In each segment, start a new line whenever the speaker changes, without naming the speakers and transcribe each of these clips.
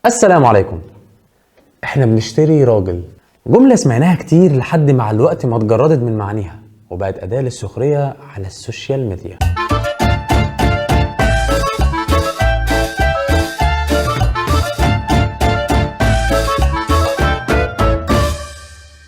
السلام عليكم. احنا بنشتري راجل، جملة سمعناها كتير لحد مع الوقت ما اتجردت من معانيها وبقت أداة للسخرية على السوشيال ميديا.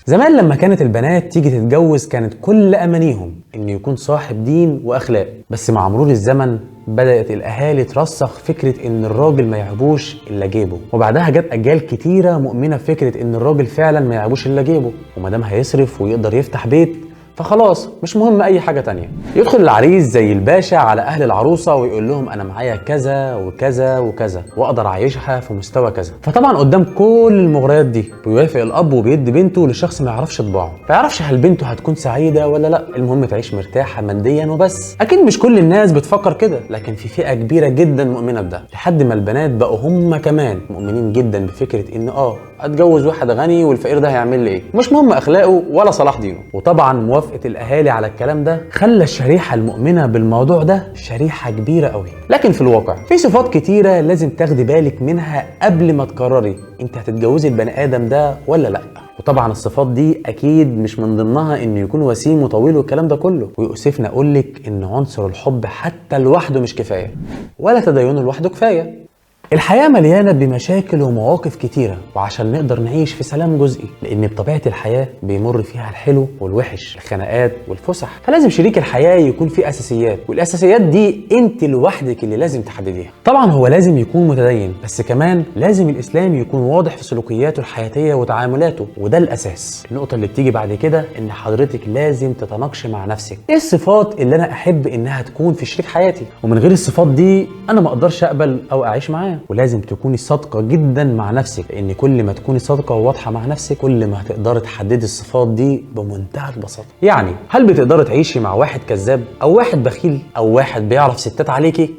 زمان لما كانت البنات تيجي تتجوز كانت كل أمانيهم إنه يكون صاحب دين وأخلاق، بس مع مرور الزمن بدأت الأهالي ترسخ فكرة إن الراجل ما يعيبوش إلا جيبه، وبعدها جت أجيال كتيرة مؤمنة بفكرة إن الراجل فعلا ما يعيبوش إلا جيبه، ومادام هيصرف ويقدر يفتح بيت فخلاص مش مهم اي حاجه تانية. يدخل العريس زي الباشا على اهل العروسه ويقول لهم انا معايا كذا وكذا وكذا واقدر اعيشها في مستوى كذا. فطبعا قدام كل المغريات دي بيوافق الاب وبيدي بنته لشخص ما يعرفش طباعه، ما يعرفش هل بنته هتكون سعيده ولا لا، المهم تعيش مرتاحه ماديا وبس. اكيد مش كل الناس بتفكر كده، لكن في فئه كبيره جدا مؤمنه بده، لحد ما البنات بقوا هم كمان مؤمنين جدا بفكره ان اتجوز واحد غني والفقير ده هيعمل لي ايه، مش مهم اخلاقه ولا صلاح دينه. وطبعا موافقه الاهالي على الكلام ده خلى الشريحه المؤمنه بالموضوع ده شريحه كبيره قوي. لكن في الواقع في صفات كتيره لازم تاخدي بالك منها قبل ما تقرري انت هتتجوزي البني ادم ده ولا لا. وطبعا الصفات دي اكيد مش من ضمنها انه يكون وسيم وطويل والكلام ده كله، ويؤسفني اقولك ان عنصر الحب حتى لوحده مش كفايه، ولا تدينه لوحده كفايه. الحياة مليانة بمشاكل ومواقف كتيرة، وعشان نقدر نعيش في سلام جزئي، لأن بطبيعة الحياة بيمر فيها الحلو والوحش، الخناقات والفسح، فلازم شريك الحياة يكون فيه أساسيات، والأساسيات دي أنت لوحدك اللي لازم تحدديها. طبعا هو لازم يكون متدين، بس كمان لازم الإسلام يكون واضح في سلوكياته الحياتية وتعاملاته، وده الأساس. النقطة اللي بتيجي بعد كده إن حضرتك لازم تتناقشي مع نفسك إيه الصفات اللي أنا أحب إنها تكون في شريك حياتي، ومن غير الصفات دي أنا ما أقدرش أقبل أو أعيش معاه. ولازم تكوني صادقة جدا مع نفسك، لأن كل ما تكوني صادقة وواضحة مع نفسك كل ما هتقدري تحددي الصفات دي بمنتهى البساطة. يعني هل بتقدري تعيشي مع واحد كذاب أو واحد بخيل أو واحد بيعرف ستات عليكي؟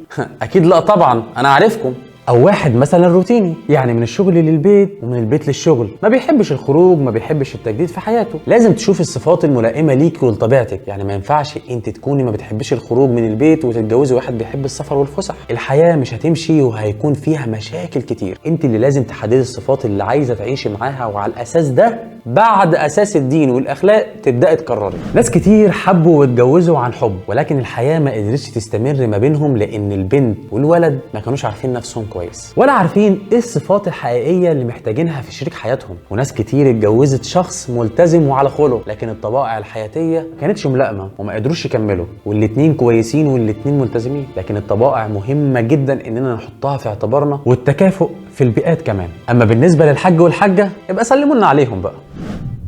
أكيد لا طبعا، أنا عارفكم. او واحد مثلا روتيني، يعني من الشغل للبيت ومن البيت للشغل، ما بيحبش الخروج ما بيحبش التجديد في حياته. لازم تشوفي الصفات الملائمه ليكي ولطبيعتك، يعني ما ينفعش انت تكوني ما بتحبش الخروج من البيت وتتجوزي واحد بيحب السفر والفسح. الحياه مش هتمشي وهيكون فيها مشاكل كتير. انت اللي لازم تحددي الصفات اللي عايزه تعيشي معاها، وعلى الاساس ده بعد اساس الدين والاخلاق تبداي تقرري. ناس كتير حبوا واتجوزوا عن حب، ولكن الحياه ما قدرتش تستمر ما بينهم لان البنت والولد ما كانوش عارفين نفسهم كويس، ولا عارفين ايه الصفات الحقيقيه اللي محتاجينها في شريك حياتهم. وناس كتير اتجوزت شخص ملتزم وعلى خلق، لكن الطبائع الحياتيه ما كانتش ملائمه وما قدروش يكملوا. والاتنين كويسين والاتنين ملتزمين، لكن الطبائع مهمه جدا اننا نحطها في اعتبارنا، والتكافؤ في البيئات كمان. اما بالنسبه للحاج والحاجه يبقى سلموا لنا عليهم بقى.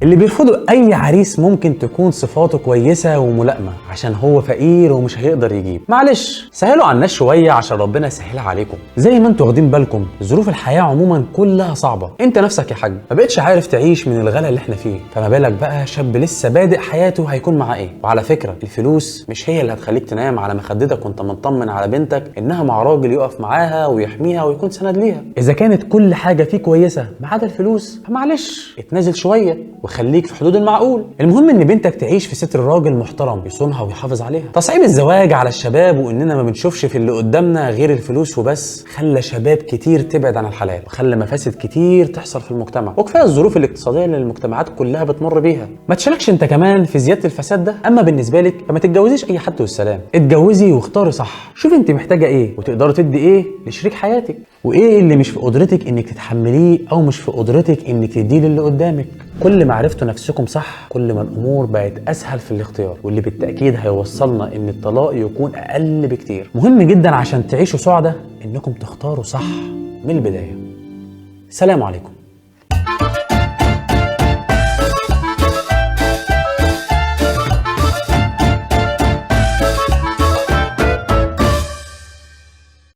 اللي بيرفضوا اي عريس ممكن تكون صفاته كويسه وملائمه عشان هو فقير ومش هيقدر يجيب. معلش سهلوا على الناس شويه عشان ربنا يسهلها عليكم. زي ما انتوا واخدين بالكم ظروف الحياه عموما كلها صعبه، انت نفسك يا حاج ما بقتش عارف تعيش من الغلا اللي احنا فيه، فما بالك بقى شاب لسه بادئ حياته هيكون معاه ايه. وعلى فكره الفلوس مش هي اللي هتخليك تنام على مخدتك وانت مطمن على بنتك انها مع راجل يقف معاها ويحميها ويكون سند ليها. اذا كانت كل حاجه فيه كويسه ما عدا الفلوس فمعلش اتنازل شويه وخليك في حدود المعقول. المهم ان بنتك تعيش في ستر راجل محترم يصونها ويحافظ عليها. تصعيب الزواج على الشباب واننا ما بنشوفش في اللي قدامنا غير الفلوس وبس خلى شباب كتير تبعد عن الحلال، وخلى مفاسد كتير تحصل في المجتمع، وكفايه الظروف الاقتصاديه اللي المجتمعات كلها بتمر بيها. ما تشاركش انت كمان في زياده الفساد ده. اما بالنسبه لك فما تتجوزيش اي حد والسلام، اتجوزي واختاري صح. شوفي انت محتاجه ايه وتقدري تدي ايه لشريك حياتك، وايه اللي مش في قدرتك انك تتحمليه او مش في قدرتك انك تديه للي قدامك. كل ما عرفتوا نفسكم صح كل ما الامور بقت اسهل في الاختيار، واللي بالتاكيد هيوصلنا ان الطلاق يكون اقل بكتير. مهم جدا عشان تعيشوا سعدة انكم تختاروا صح من البدايه. سلام عليكم.